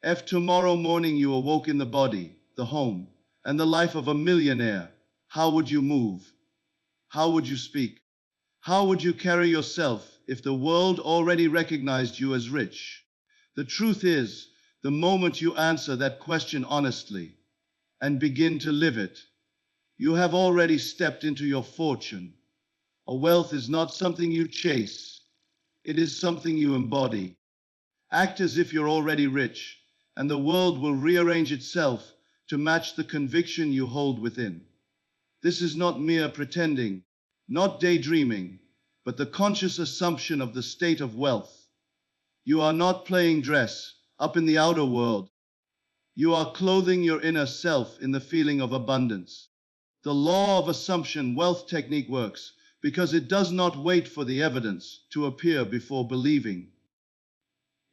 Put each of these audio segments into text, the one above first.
If tomorrow morning you awoke in the body, the home, and the life of a millionaire, how would you move? How would you speak? How would you carry yourself if the world already recognized you as rich? The truth is, the moment you answer that question honestly and begin to live it, you have already stepped into your fortune. A wealth is not something you chase, it is something you embody. Act as if you're already rich, and the world will rearrange itself to match the conviction you hold within. This is not mere pretending, not daydreaming, but the conscious assumption of the state of wealth. You are not playing dress up in the outer world. You are clothing your inner self in the feeling of abundance. The law of assumption wealth technique works because it does not wait for the evidence to appear before believing.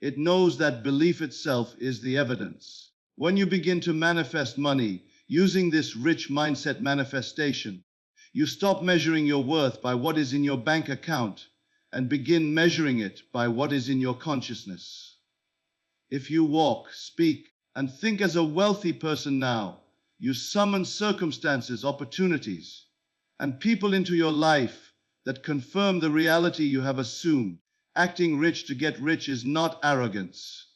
It knows that belief itself is the evidence. When you begin to manifest money using this rich mindset manifestation, you stop measuring your worth by what is in your bank account and begin measuring it by what is in your consciousness. If you walk, speak, and think as a wealthy person now, you summon circumstances, opportunities, and people into your life that confirm the reality you have assumed. Acting rich to get rich is not arrogance.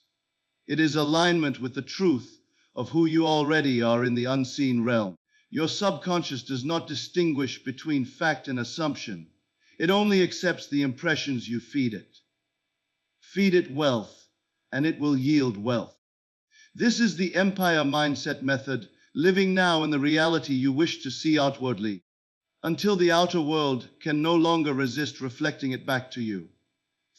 It is alignment with the truth of who you already are in the unseen realm. Your subconscious does not distinguish between fact and assumption. It only accepts the impressions you feed it. Feed it wealth, and it will yield wealth. This is the empire mindset method, living now in the reality you wish to see outwardly, until the outer world can no longer resist reflecting it back to you.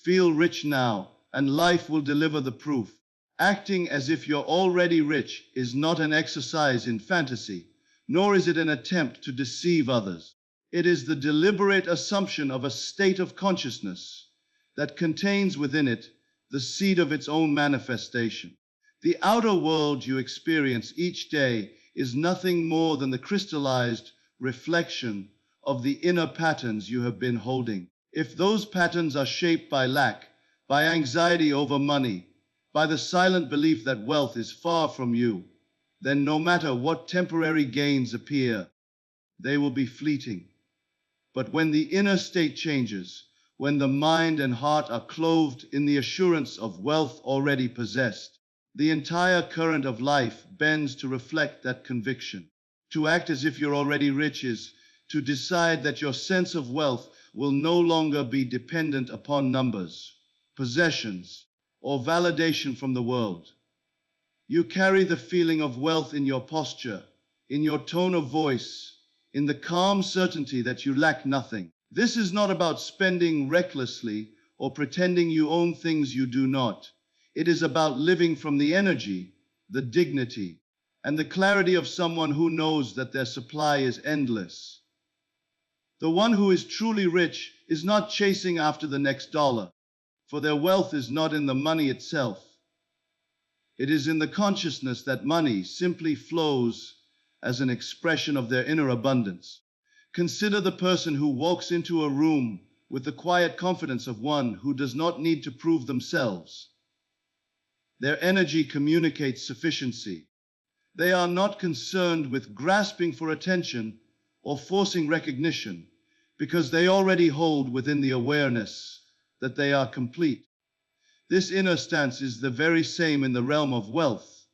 Feel rich now, and life will deliver the proof. Acting as if you're already rich is not an exercise in fantasy, nor is it an attempt to deceive others. It is the deliberate assumption of a state of consciousness that contains within it the seed of its own manifestation. The outer world you experience each day is nothing more than the crystallized reflection of the inner patterns you have been holding. If those patterns are shaped by lack, by anxiety over money, by the silent belief that wealth is far from you, then no matter what temporary gains appear, they will be fleeting. But when the inner state changes, when the mind and heart are clothed in the assurance of wealth already possessed, the entire current of life bends to reflect that conviction. To act as if you're already rich is to decide that your sense of wealth will no longer be dependent upon numbers, possessions, or validation from the world. You carry the feeling of wealth in your posture, in your tone of voice, in the calm certainty that you lack nothing. This is not about spending recklessly or pretending you own things you do not. It is about living from the energy, the dignity, and the clarity of someone who knows that their supply is endless. The one who is truly rich is not chasing after the next dollar, for their wealth is not in the money itself. It is in the consciousness that money simply flows as an expression of their inner abundance. Consider the person who walks into a room with the quiet confidence of one who does not need to prove themselves. Their energy communicates sufficiency. They are not concerned with grasping for attention or forcing recognition, because they already hold within the awareness that they are complete. This inner stance is the very same in the realm of wealth.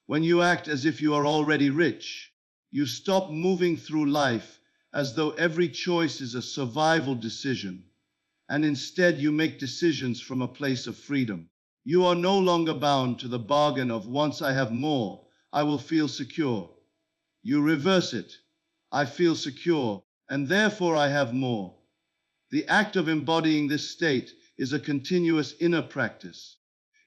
When you act as if you are already rich, you stop moving through life as though every choice is a survival decision, and instead you make decisions from a place of freedom. You are no longer bound to the bargain of once I have more, I will feel secure. You reverse it. I feel secure, and therefore I have more. The act of embodying this state is a continuous inner practice.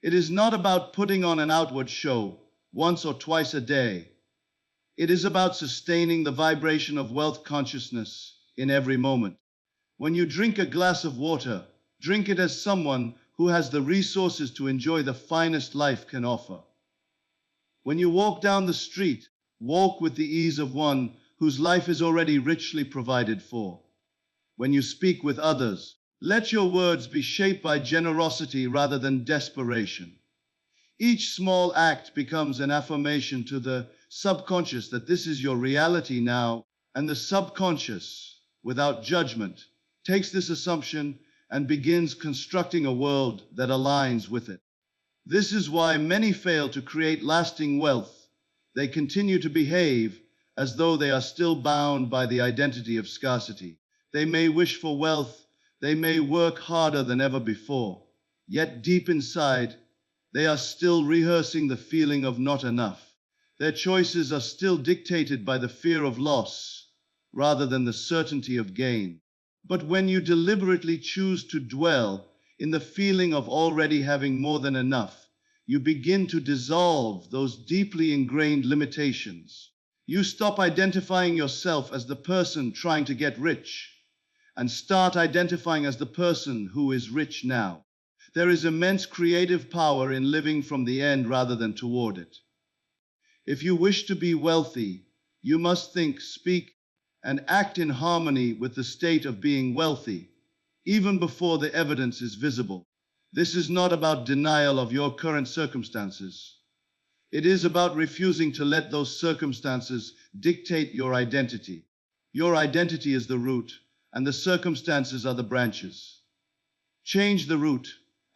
It is not about putting on an outward show once or twice a day. It is about sustaining the vibration of wealth consciousness in every moment. When you drink a glass of water, drink it as someone who has the resources to enjoy the finest life can offer. When you walk down the street, walk with the ease of one whose life is already richly provided for. When you speak with others, let your words be shaped by generosity rather than desperation. Each small act becomes an affirmation to the subconscious that this is your reality now, and the subconscious, without judgment, takes this assumption and begins constructing a world that aligns with it. This is why many fail to create lasting wealth. They continue to behave as though they are still bound by the identity of scarcity. They may wish for wealth, they may work harder than ever before, yet deep inside, they are still rehearsing the feeling of not enough. Their choices are still dictated by the fear of loss, rather than the certainty of gain. But when you deliberately choose to dwell in the feeling of already having more than enough, you begin to dissolve those deeply ingrained limitations. You stop identifying yourself as the person trying to get rich, and start identifying as the person who is rich now. There is immense creative power in living from the end rather than toward it. If you wish to be wealthy, you must think, speak, and act in harmony with the state of being wealthy, even before the evidence is visible. This is not about denial of your current circumstances. It is about refusing to let those circumstances dictate your identity. Your identity is the root, and the circumstances are the branches. Change the root,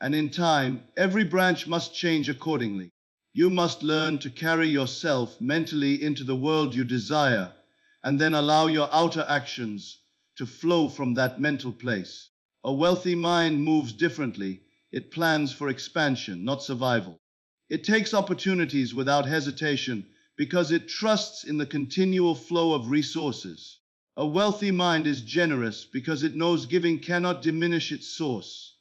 and in time, every branch must change accordingly. You must learn to carry yourself mentally into the world you desire, and then allow your outer actions to flow from that mental place. A wealthy mind moves differently. It plans for expansion, not survival. It takes opportunities without hesitation because it trusts in the continual flow of resources. A wealthy mind is generous because it knows giving cannot diminish its source.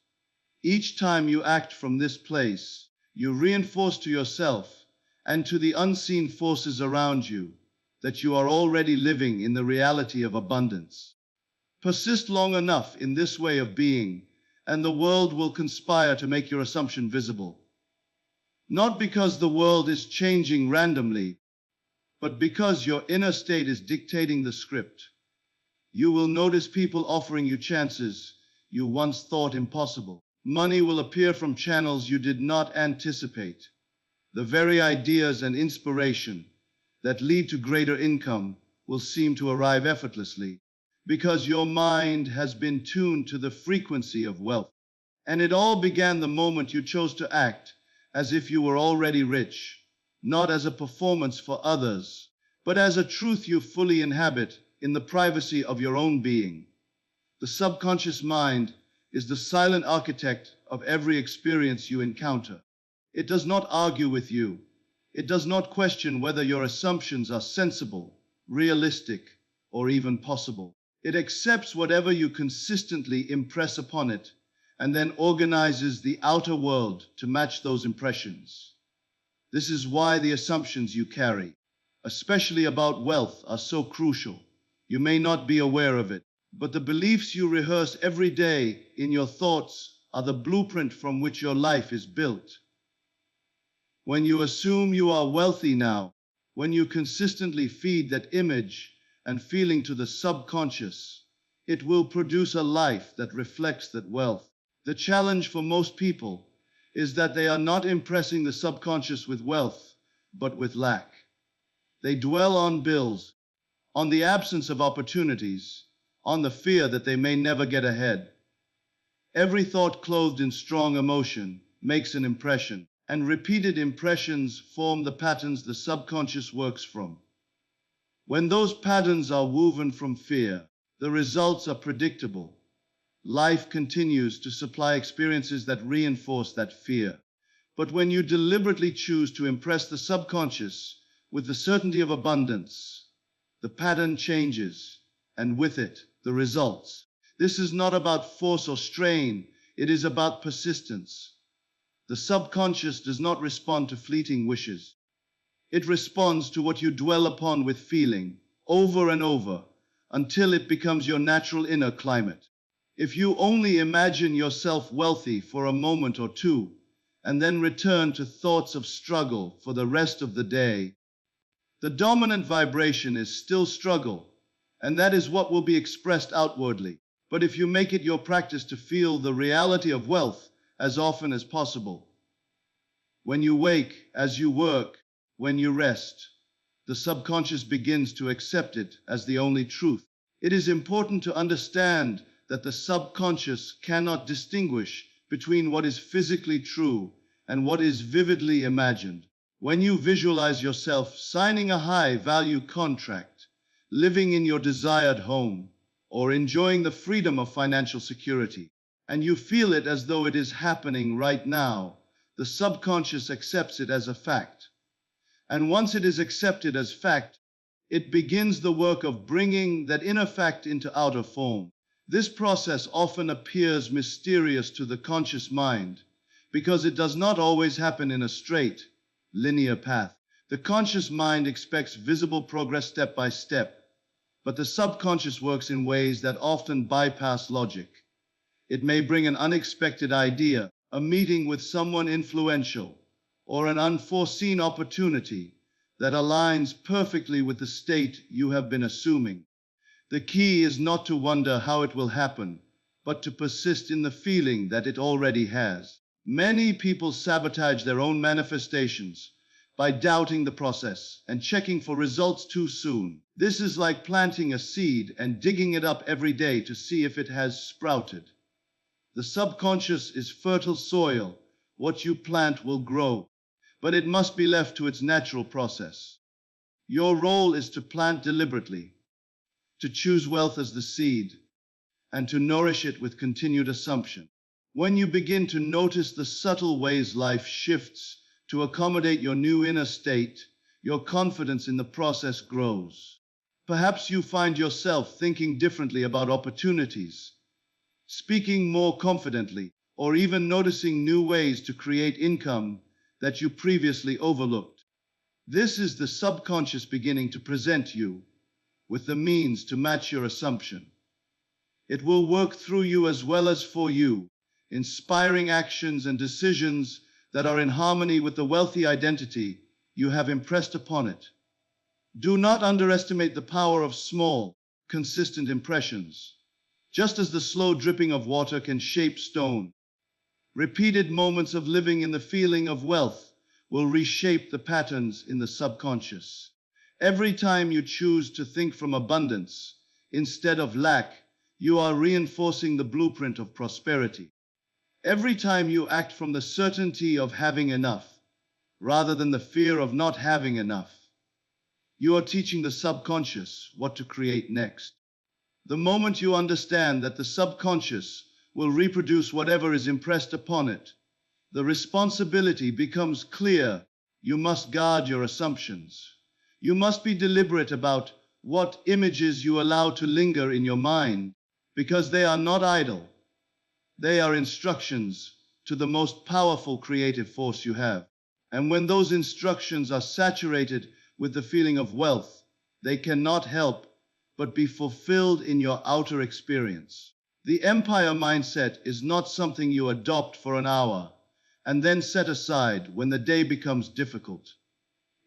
Each time you act from this place, you reinforce to yourself and to the unseen forces around you that you are already living in the reality of abundance. Persist long enough in this way of being, and the world will conspire to make your assumption visible. Not because the world is changing randomly, but because your inner state is dictating the script. You will notice people offering you chances you once thought impossible. Money will appear from channels you did not anticipate. The very ideas and inspiration that lead to greater income will seem to arrive effortlessly because your mind has been tuned to the frequency of wealth. And it all began the moment you chose to act as if you were already rich, not as a performance for others, but as a truth you fully inhabit in the privacy of your own being. The subconscious mind is the silent architect of every experience you encounter. It does not argue with you. It does not question whether your assumptions are sensible, realistic, or even possible. It accepts whatever you consistently impress upon it, and then organizes the outer world to match those impressions. This is why the assumptions you carry, especially about wealth, are so crucial. You may not be aware of it, but the beliefs you rehearse every day in your thoughts are the blueprint from which your life is built. When you assume you are wealthy now, when you consistently feed that image and feeling to the subconscious, it will produce a life that reflects that wealth. The challenge for most people is that they are not impressing the subconscious with wealth, but with lack. They dwell on bills, on the absence of opportunities, on the fear that they may never get ahead. Every thought clothed in strong emotion makes an impression, and repeated impressions form the patterns the subconscious works from. When those patterns are woven from fear, the results are predictable. Life continues to supply experiences that reinforce that fear. But when you deliberately choose to impress the subconscious with the certainty of abundance, the pattern changes, and with it, the results. This is not about force or strain, it is about persistence. The subconscious does not respond to fleeting wishes. It responds to what you dwell upon with feeling, over and over, until it becomes your natural inner climate. If you only imagine yourself wealthy for a moment or two, and then return to thoughts of struggle for the rest of the day, the dominant vibration is still struggle, and that is what will be expressed outwardly. But if you make it your practice to feel the reality of wealth as often as possible, When you wake, as you work, when you rest, the subconscious begins to accept it as the only truth. It is important to understand that the subconscious cannot distinguish between what is physically true and what is vividly imagined. When you visualize yourself signing a high-value contract, living in your desired home, or enjoying the freedom of financial security, and you feel it as though it is happening right now, the subconscious accepts it as a fact. And once it is accepted as fact, it begins the work of bringing that inner fact into outer form. This process often appears mysterious to the conscious mind because it does not always happen in a straight, linear path. The conscious mind expects visible progress step by step, but the subconscious works in ways that often bypass logic. It may bring an unexpected idea, a meeting with someone influential, or an unforeseen opportunity that aligns perfectly with the state you have been assuming. The key is not to wonder how it will happen, but to persist in the feeling that it already has. Many people sabotage their own manifestations by doubting the process and checking for results too soon. This is like planting a seed and digging it up every day to see if it has sprouted. The subconscious is fertile soil. What you plant will grow, but it must be left to its natural process. Your role is to plant deliberately, to choose wealth as the seed, and to nourish it with continued assumption. When you begin to notice the subtle ways life shifts to accommodate your new inner state, your confidence in the process grows. Perhaps you find yourself thinking differently about opportunities, speaking more confidently, or even noticing new ways to create income that you previously overlooked. This is the subconscious beginning to present you with the means to match your assumption. It will work through you as well as for you, inspiring actions and decisions that are in harmony with the wealthy identity you have impressed upon it. Do not underestimate the power of small, consistent impressions. Just as the slow dripping of water can shape stone, repeated moments of living in the feeling of wealth will reshape the patterns in the subconscious. Every time you choose to think from abundance instead of lack, you are reinforcing the blueprint of prosperity. Every time you act from the certainty of having enough, rather than the fear of not having enough, you are teaching the subconscious what to create next. The moment you understand that the subconscious will reproduce whatever is impressed upon it, the responsibility becomes clear. You must guard your assumptions. You must be deliberate about what images you allow to linger in your mind, because they are not idle. They are instructions to the most powerful creative force you have. And when those instructions are saturated with the feeling of wealth, they cannot help but be fulfilled in your outer experience. The empire mindset is not something you adopt for an hour and then set aside when the day becomes difficult.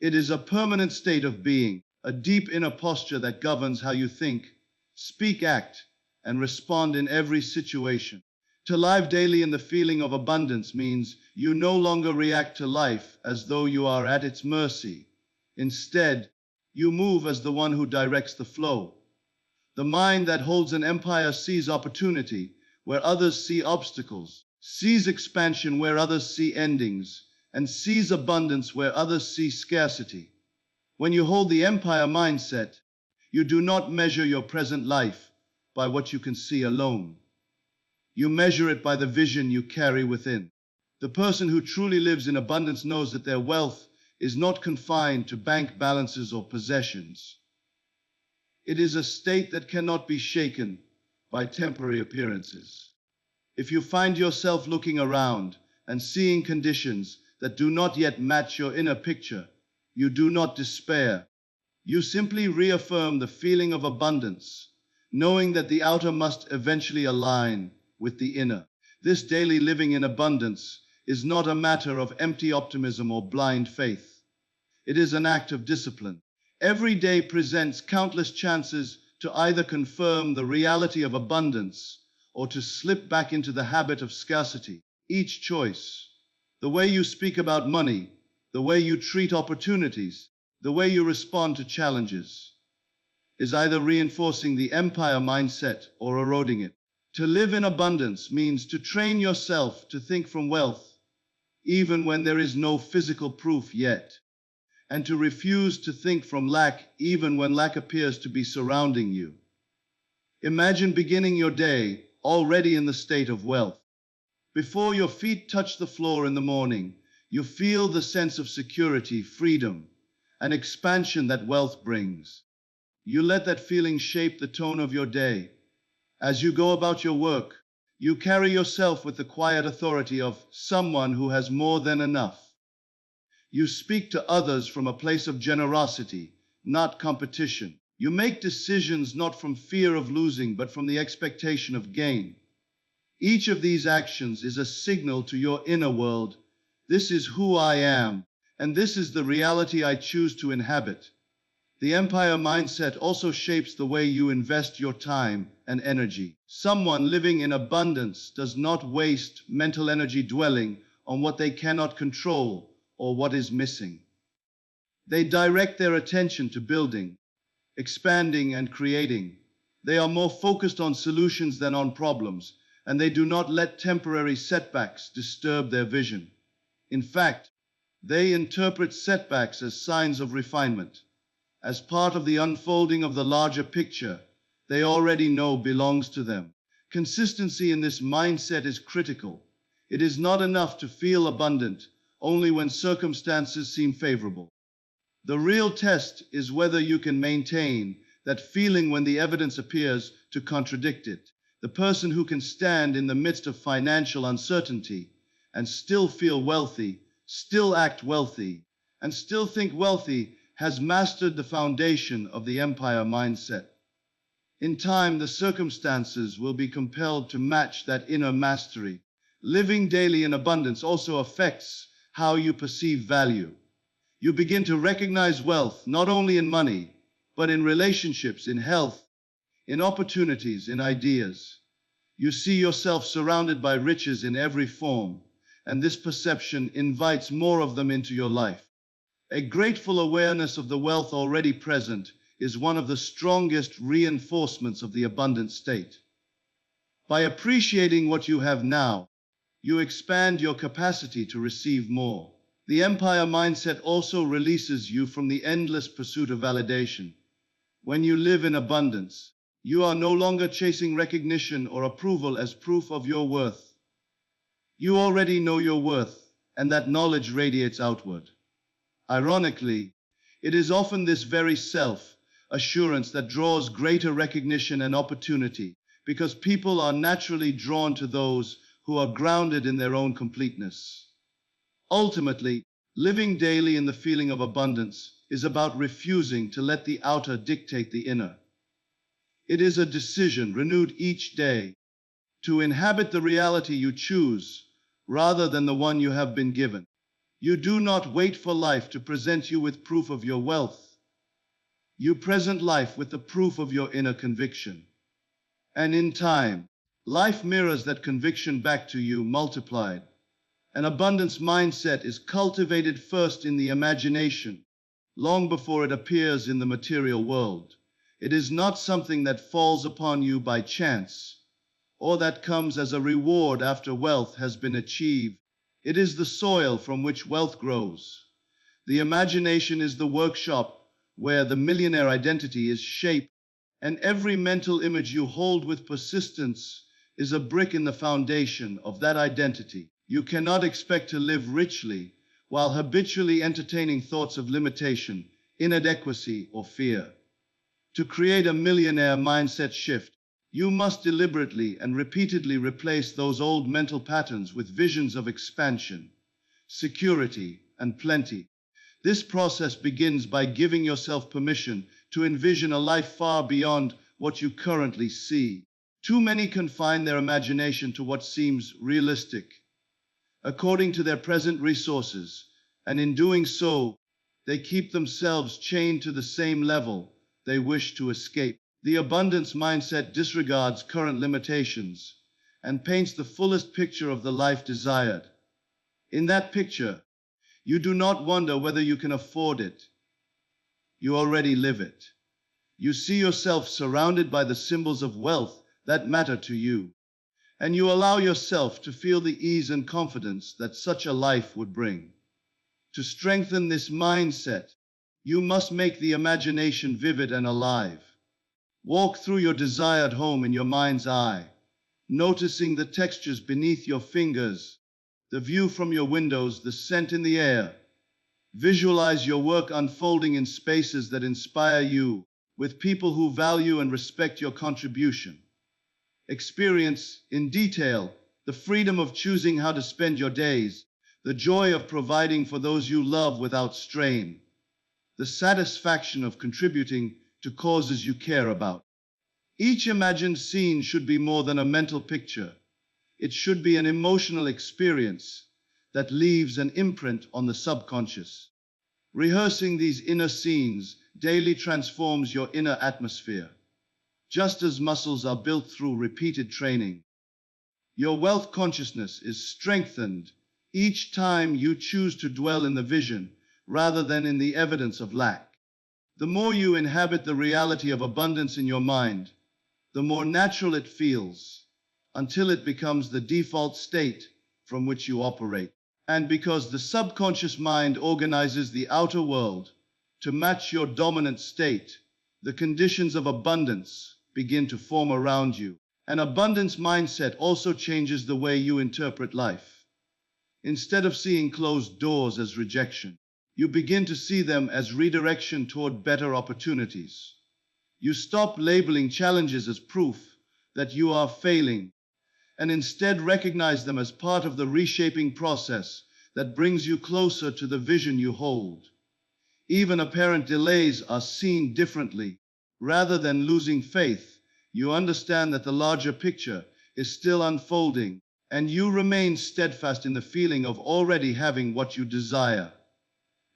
It is a permanent state of being, a deep inner posture that governs how you think, speak, act, and respond in every situation. To live daily in the feeling of abundance means you no longer react to life as though you are at its mercy. Instead, you move as the one who directs the flow. The mind that holds an empire sees opportunity where others see obstacles, sees expansion where others see endings, and sees abundance where others see scarcity. When you hold the empire mindset, you do not measure your present life by what you can see alone. You measure it by the vision you carry within. The person who truly lives in abundance knows that their wealth is not confined to bank balances or possessions. It is a state that cannot be shaken by temporary appearances. If you find yourself looking around and seeing conditions that do not yet match your inner picture, you do not despair. You simply reaffirm the feeling of abundance, knowing that the outer must eventually align with the inner. This daily living in abundance is not a matter of empty optimism or blind faith. It is an act of discipline. Every day presents countless chances to either confirm the reality of abundance or to slip back into the habit of scarcity. Each choice, The way you speak about money, the way you treat opportunities, the way you respond to challenges, is either reinforcing the empire mindset or eroding it. To live in abundance means to train yourself to think from wealth, even when there is no physical proof yet, and to refuse to think from lack, even when lack appears to be surrounding you. Imagine beginning your day already in the state of wealth. Before your feet touch the floor in the morning, you feel the sense of security, freedom, and expansion that wealth brings. You let that feeling shape the tone of your day. As you go about your work, you carry yourself with the quiet authority of someone who has more than enough. You speak to others from a place of generosity, not competition. You make decisions not from fear of losing, but from the expectation of gain. Each of these actions is a signal to your inner world. This is who I am, and this is the reality I choose to inhabit. The empire mindset also shapes the way you invest your time and energy. Someone living in abundance does not waste mental energy dwelling on what they cannot control or what is missing. They direct their attention to building, expanding, and creating. They are more focused on solutions than on problems, and they do not let temporary setbacks disturb their vision. In fact, they interpret setbacks as signs of refinement, as part of the unfolding of the larger picture they already know belongs to them. Consistency in this mindset is critical. It is not enough to feel abundant only when circumstances seem favorable. The real test is whether you can maintain that feeling when the evidence appears to contradict it. The person who can stand in the midst of financial uncertainty and still feel wealthy, still act wealthy, and still think wealthy has mastered the foundation of the empire mindset. In time, the circumstances will be compelled to match that inner mastery. Living daily in abundance also affects how you perceive value. You begin to recognize wealth not only in money, but in relationships, in health, in opportunities, in ideas. You see yourself surrounded by riches in every form, and this perception invites more of them into your life. A grateful awareness of the wealth already present is one of the strongest reinforcements of the abundant state. By appreciating what you have now, you expand your capacity to receive more. The empire mindset also releases you from the endless pursuit of validation. When you live in abundance, you are no longer chasing recognition or approval as proof of your worth. You already know your worth, and that knowledge radiates outward. Ironically, it is often this very self-assurance that draws greater recognition and opportunity, because people are naturally drawn to those who are grounded in their own completeness. Ultimately, living daily in the feeling of abundance is about refusing to let the outer dictate the inner. It is a decision renewed each day to inhabit the reality you choose rather than the one you have been given. You do not wait for life to present you with proof of your wealth. You present life with the proof of your inner conviction. And in time, life mirrors that conviction back to you multiplied. An abundance mindset is cultivated first in the imagination, long before it appears in the material world. It is not something that falls upon you by chance, or that comes as a reward after wealth has been achieved. It is the soil from which wealth grows. The imagination is the workshop where the millionaire identity is shaped, and every mental image you hold with persistence is a brick in the foundation of that identity. You cannot expect to live richly while habitually entertaining thoughts of limitation, inadequacy, or fear. To create a millionaire mindset shift, you must deliberately and repeatedly replace those old mental patterns with visions of expansion, security, and plenty. This process begins by giving yourself permission to envision a life far beyond what you currently see. Too many confine their imagination to what seems realistic, according to their present resources, and in doing so, they keep themselves chained to the same level they wish to escape. The abundance mindset disregards current limitations and paints the fullest picture of the life desired. In that picture, you do not wonder whether you can afford it. You already live it. You see yourself surrounded by the symbols of wealth that matter to you, and you allow yourself to feel the ease and confidence that such a life would bring. To strengthen this mindset, you must make the imagination vivid and alive. Walk through your desired home in your mind's eye, noticing the textures beneath your fingers, the view from your windows, the scent in the air. Visualize your work unfolding in spaces that inspire you, with people who value and respect your contribution. Experience, in detail, the freedom of choosing how to spend your days, the joy of providing for those you love without strain, the satisfaction of contributing to causes you care about. Each imagined scene should be more than a mental picture. It should be an emotional experience that leaves an imprint on the subconscious. Rehearsing these inner scenes daily transforms your inner atmosphere. Just as muscles are built through repeated training, your wealth consciousness is strengthened each time you choose to dwell in the vision rather than in the evidence of lack. The more you inhabit the reality of abundance in your mind, the more natural it feels, until it becomes the default state from which you operate. And because the subconscious mind organizes the outer world to match your dominant state, the conditions of abundance begin to form around you. An abundance mindset also changes the way you interpret life. Instead of seeing closed doors as rejection, you begin to see them as redirection toward better opportunities. You stop labeling challenges as proof that you are failing, and instead recognize them as part of the reshaping process that brings you closer to the vision you hold. Even apparent delays are seen differently. Rather than losing faith, you understand that the larger picture is still unfolding, and you remain steadfast in the feeling of already having what you desire.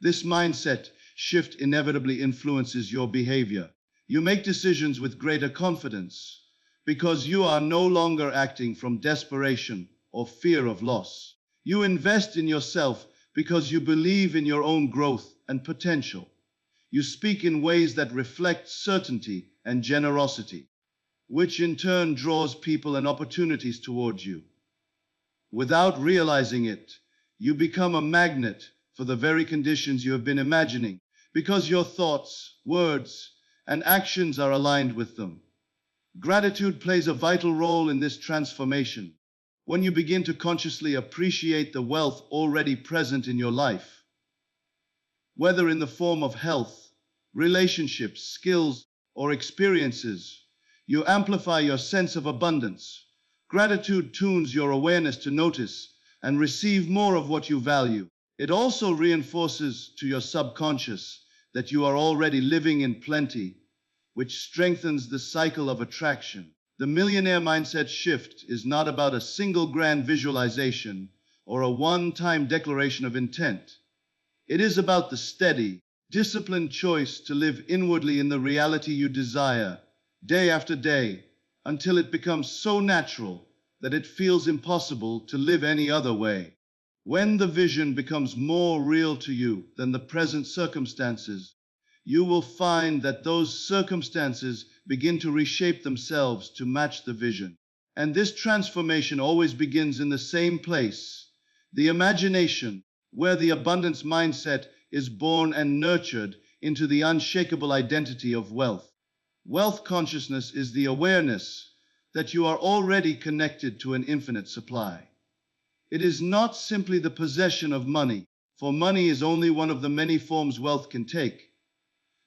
This mindset shift inevitably influences your behavior. You make decisions with greater confidence because you are no longer acting from desperation or fear of loss. You invest in yourself because you believe in your own growth and potential. You speak in ways that reflect certainty and generosity, which in turn draws people and opportunities towards you. Without realizing it, you become a magnet for the very conditions you have been imagining, because your thoughts, words, and actions are aligned with them. Gratitude plays a vital role in this transformation. When you begin to consciously appreciate the wealth already present in your life, whether in the form of health, relationships, skills, or experiences, you amplify your sense of abundance. Gratitude tunes your awareness to notice and receive more of what you value. It also reinforces to your subconscious that you are already living in plenty, which strengthens the cycle of attraction. The millionaire mindset shift is not about a single grand visualization or a one-time declaration of intent. It is about the steady, disciplined choice to live inwardly in the reality you desire, day after day, until it becomes so natural that it feels impossible to live any other way. When the vision becomes more real to you than the present circumstances, you will find that those circumstances begin to reshape themselves to match the vision. And this transformation always begins in the same place, the imagination, where the abundance mindset is born and nurtured into the unshakable identity of wealth. Wealth consciousness is the awareness that you are already connected to an infinite supply. It is not simply the possession of money, for money is only one of the many forms wealth can take.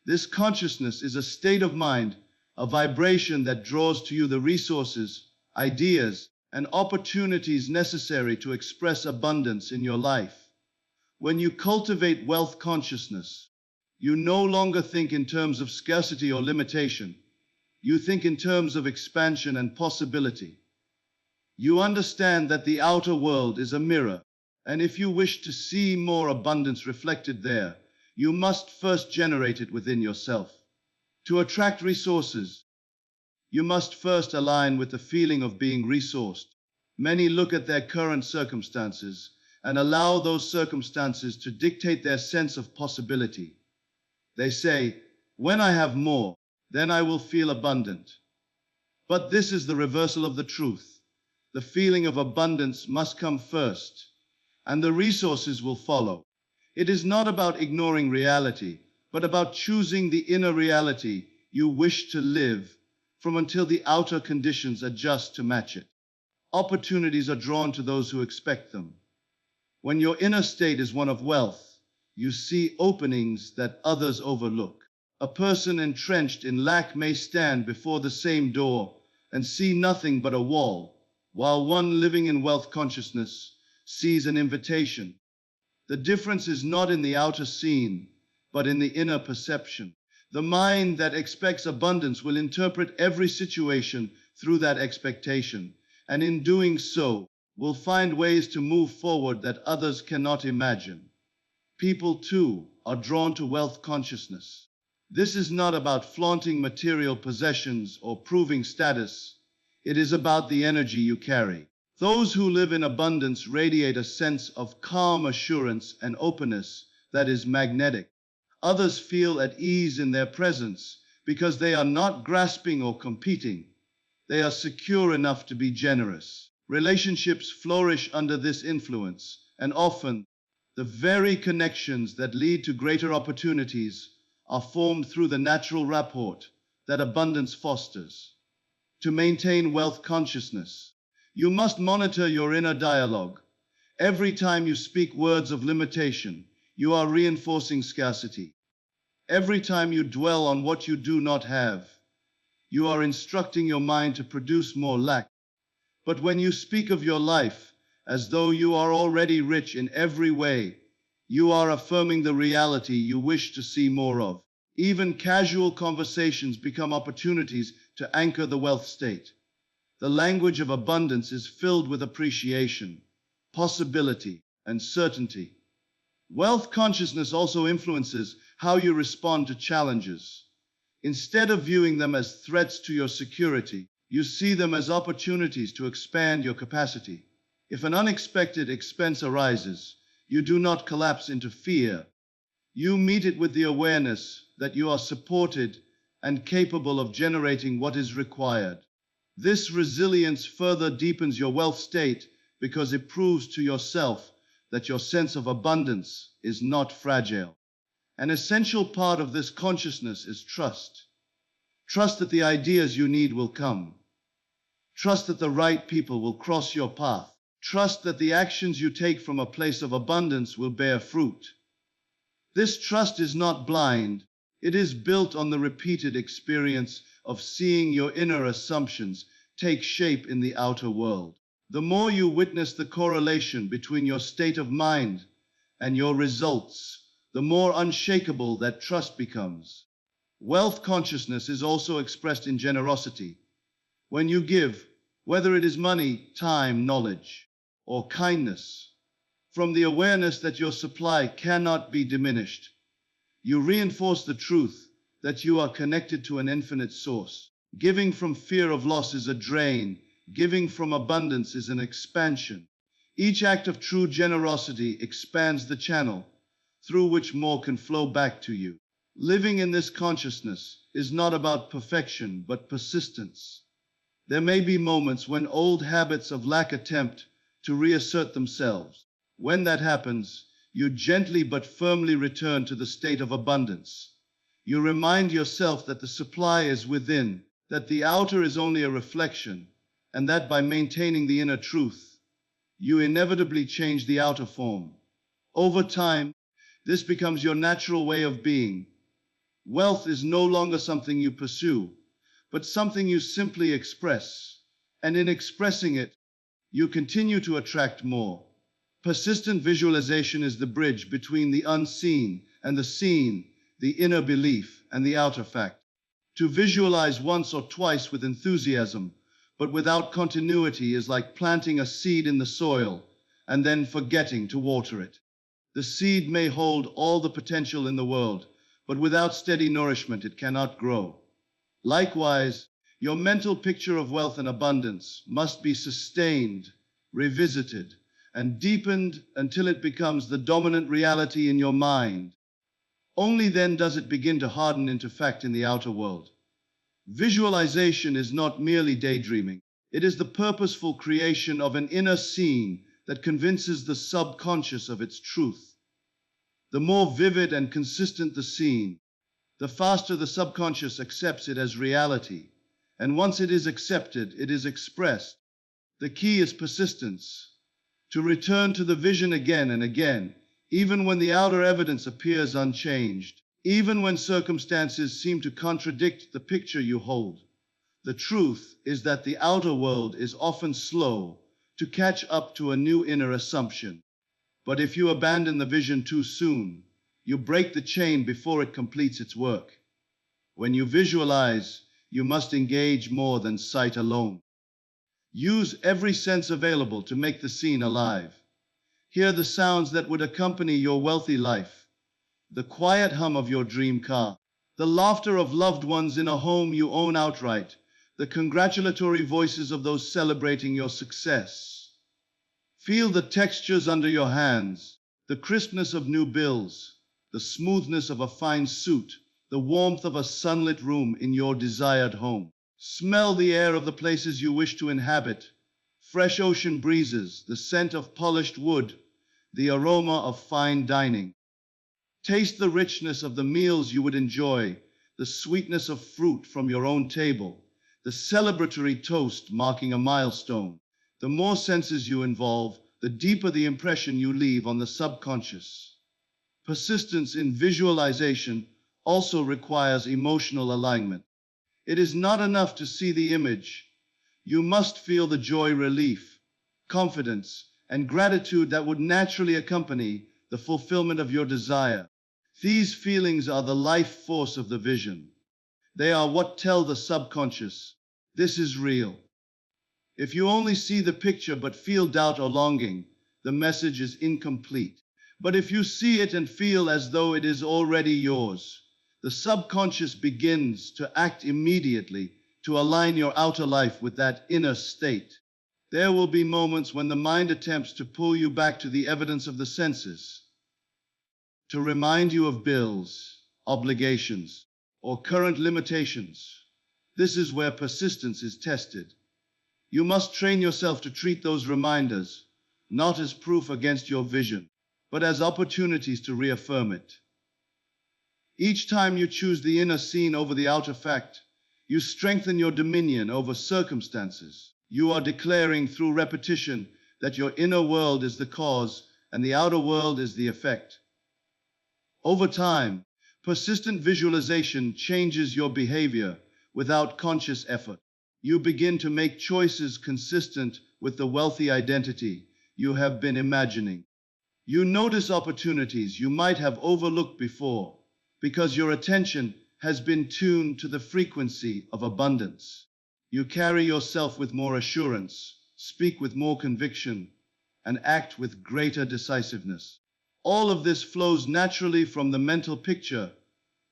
This consciousness is a state of mind, a vibration that draws to you the resources, ideas, and opportunities necessary to express abundance in your life. When you cultivate wealth consciousness, you no longer think in terms of scarcity or limitation. You think in terms of expansion and possibility. You understand that the outer world is a mirror, and if you wish to see more abundance reflected there, you must first generate it within yourself. To attract resources, you must first align with the feeling of being resourced. Many look at their current circumstances and allow those circumstances to dictate their sense of possibility. They say, when I have more, then I will feel abundant. But this is the reversal of the truth. The feeling of abundance must come first, and the resources will follow. It is not about ignoring reality, but about choosing the inner reality you wish to live from until the outer conditions adjust to match it. Opportunities are drawn to those who expect them. When your inner state is one of wealth, you see openings that others overlook. A person entrenched in lack may stand before the same door and see nothing but a wall, while one living in wealth consciousness sees an invitation. The difference is not in the outer scene, but in the inner perception. The mind that expects abundance will interpret every situation through that expectation, and in doing so, will find ways to move forward that others cannot imagine. People, too, are drawn to wealth consciousness. This is not about flaunting material possessions or proving status. It is about the energy you carry. Those who live in abundance radiate a sense of calm assurance and openness that is magnetic. Others feel at ease in their presence because they are not grasping or competing. They are secure enough to be generous. Relationships flourish under this influence, and often the very connections that lead to greater opportunities are formed through the natural rapport that abundance fosters. To maintain wealth consciousness, you must monitor your inner dialogue. Every time you speak words of limitation, you are reinforcing scarcity. Every time you dwell on what you do not have, you are instructing your mind to produce more lack. But when you speak of your life as though you are already rich in every way, you are affirming the reality you wish to see more of. Even casual conversations become opportunities to anchor the wealth state. The language of abundance is filled with appreciation, possibility, and certainty. Wealth consciousness also influences how you respond to challenges. Instead of viewing them as threats to your security, you see them as opportunities to expand your capacity. If an unexpected expense arises, you do not collapse into fear. You meet it with the awareness that you are supported and capable of generating what is required. This resilience further deepens your wealth state because it proves to yourself that your sense of abundance is not fragile. An essential part of this consciousness is trust. Trust that the ideas you need will come. Trust that the right people will cross your path. Trust that the actions you take from a place of abundance will bear fruit. This trust is not blind. It is built on the repeated experience of seeing your inner assumptions take shape in the outer world. The more you witness the correlation between your state of mind and your results, the more unshakable that trust becomes. Wealth consciousness is also expressed in generosity. When you give, whether it is money, time, knowledge, or kindness, from the awareness that your supply cannot be diminished, you reinforce the truth that you are connected to an infinite source. Giving from fear of loss is a drain. Giving from abundance is an expansion. Each act of true generosity expands the channel through which more can flow back to you. Living in this consciousness is not about perfection, but persistence. There may be moments when old habits of lack attempt to reassert themselves. When that happens, you gently but firmly return to the state of abundance. You remind yourself that the supply is within, that the outer is only a reflection, and that by maintaining the inner truth, you inevitably change the outer form. Over time, this becomes your natural way of being. Wealth is no longer something you pursue, but something you simply express. And in expressing it, you continue to attract more. Persistent visualization is the bridge between the unseen and the seen, the inner belief and the outer fact. To visualize once or twice with enthusiasm, but without continuity, is like planting a seed in the soil and then forgetting to water it. The seed may hold all the potential in the world, but without steady nourishment it cannot grow. Likewise, your mental picture of wealth and abundance must be sustained, revisited, and deepened until it becomes the dominant reality in your mind. Only then does it begin to harden into fact in the outer world. Visualization is not merely daydreaming. It is the purposeful creation of an inner scene that convinces the subconscious of its truth. The more vivid and consistent the scene, the faster the subconscious accepts it as reality. And once it is accepted, it is expressed. The key is persistence. To return to the vision again and again, even when the outer evidence appears unchanged, even when circumstances seem to contradict the picture you hold. The truth is that the outer world is often slow to catch up to a new inner assumption. But if you abandon the vision too soon, you break the chain before it completes its work. When you visualize, you must engage more than sight alone. Use every sense available to make the scene alive. Hear the sounds that would accompany your wealthy life, the quiet hum of your dream car, the laughter of loved ones in a home you own outright, the congratulatory voices of those celebrating your success. Feel the textures under your hands, the crispness of new bills, the smoothness of a fine suit, the warmth of a sunlit room in your desired home. Smell the air of the places you wish to inhabit, fresh ocean breezes, the scent of polished wood, the aroma of fine dining. Taste the richness of the meals you would enjoy, the sweetness of fruit from your own table, the celebratory toast marking a milestone. The more senses you involve, the deeper the impression you leave on the subconscious. Persistence in visualization also requires emotional alignment. It is not enough to see the image. You must feel the joy, relief, confidence, and gratitude that would naturally accompany the fulfillment of your desire. These feelings are the life force of the vision. They are what tell the subconscious, this is real. If you only see the picture but feel doubt or longing, the message is incomplete. But if you see it and feel as though it is already yours, the subconscious begins to act immediately to align your outer life with that inner state. There will be moments when the mind attempts to pull you back to the evidence of the senses, to remind you of bills, obligations, or current limitations. This is where persistence is tested. You must train yourself to treat those reminders not as proof against your vision, but as opportunities to reaffirm it. Each time you choose the inner scene over the outer fact, you strengthen your dominion over circumstances. You are declaring through repetition that your inner world is the cause and the outer world is the effect. Over time, persistent visualization changes your behavior without conscious effort. You begin to make choices consistent with the wealthy identity you have been imagining. You notice opportunities you might have overlooked before, because your attention has been tuned to the frequency of abundance. You carry yourself with more assurance, speak with more conviction, and act with greater decisiveness. All of this flows naturally from the mental picture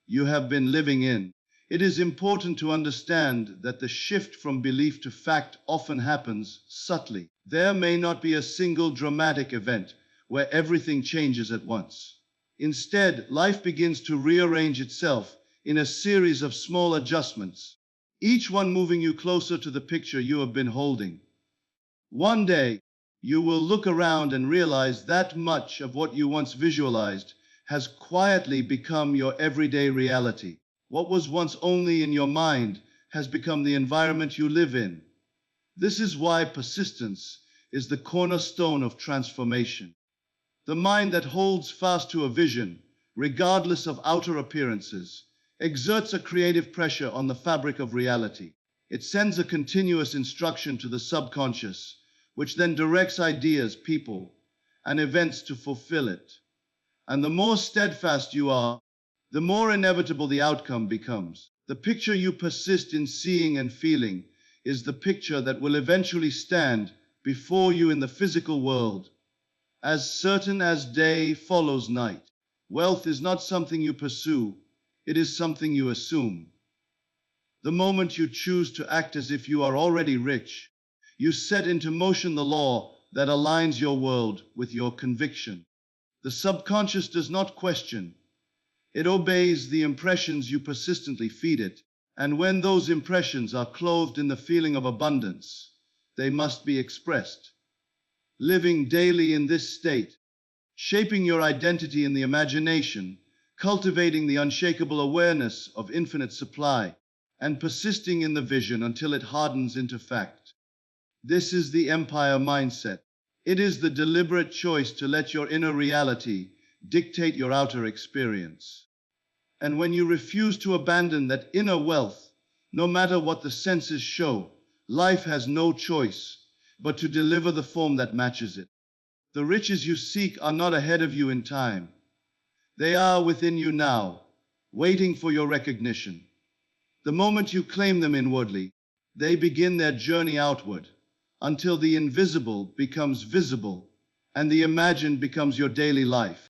you have been living in. It is important to understand that the shift from belief to fact often happens subtly. There may not be a single dramatic event where everything changes at once. Instead, life begins to rearrange itself in a series of small adjustments, each one moving you closer to the picture you have been holding. One day, you will look around and realize that much of what you once visualized has quietly become your everyday reality. What was once only in your mind has become the environment you live in. This is why persistence is the cornerstone of transformation. The mind that holds fast to a vision, regardless of outer appearances, exerts a creative pressure on the fabric of reality. It sends a continuous instruction to the subconscious, which then directs ideas, people, and events to fulfill it. And the more steadfast you are, the more inevitable the outcome becomes. The picture you persist in seeing and feeling is the picture that will eventually stand before you in the physical world. As certain as day follows night, wealth is not something you pursue, it is something you assume. The moment you choose to act as if you are already rich, you set into motion the law that aligns your world with your conviction. The subconscious does not question. It obeys the impressions you persistently feed it. And when those impressions are clothed in the feeling of abundance, they must be expressed. Living daily in this state, shaping your identity in the imagination, cultivating the unshakable awareness of infinite supply, and persisting in the vision until it hardens into fact. This is the empire mindset. It is the deliberate choice to let your inner reality dictate your outer experience. And when you refuse to abandon that inner wealth, no matter what the senses show, life has no choice but to deliver the form that matches it. The riches you seek are not ahead of you in time. They are within you now, waiting for your recognition. The moment you claim them inwardly, they begin their journey outward, until the invisible becomes visible and the imagined becomes your daily life.